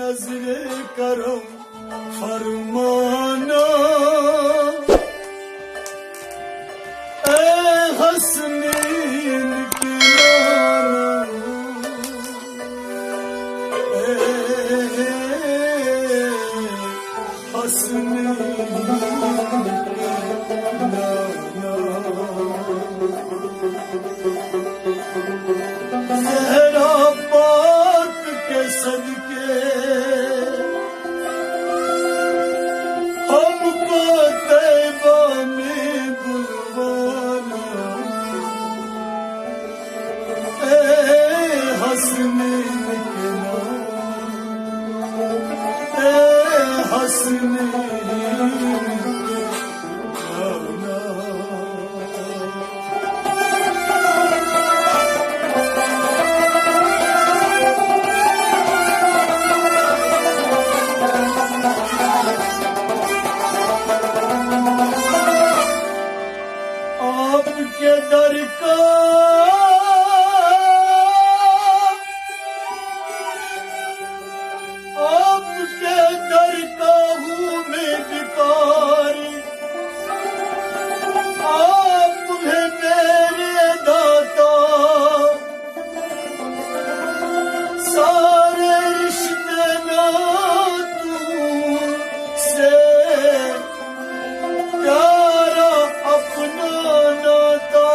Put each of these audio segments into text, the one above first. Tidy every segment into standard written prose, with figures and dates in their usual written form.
नजरे करो फरमाना ए हसनीन की नाना ए हसनीन ज़हरा पाक के सदके हमको तैबा में बुलवाना ए हसनीन के नाम ए हसनीन आपके दर का आपके दर का हूँ मैं भिखारी आप हैं मेरे दाता सारे रिश्ते नातू से प्यारा अपना नाता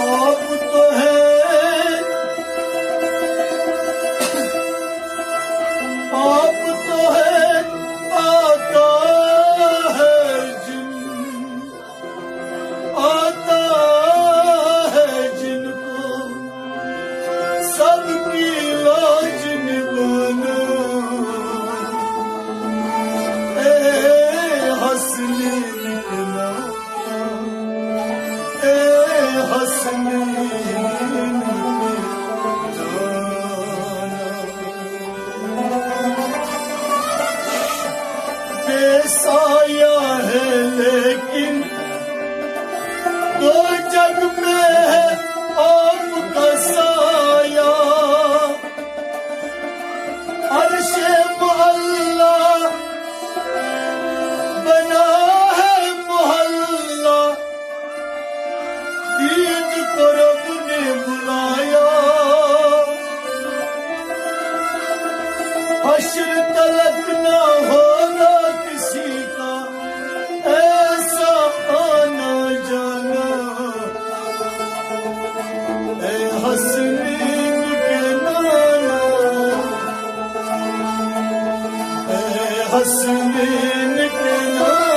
आप तो है आप तो है आता है जिनको सबकी लाज निभाना ए हसनीन के नाम ए हसनीन बेसाया है लेकिन दो जग में है आपका साया अर्शे मोहल्ला बना है मोहल्ला ईद को रब ने बुलाया हश्र तलक ना होगा किसी का ऐसा आना जाना ए हसनीन के नाना ए हसनीन के नाना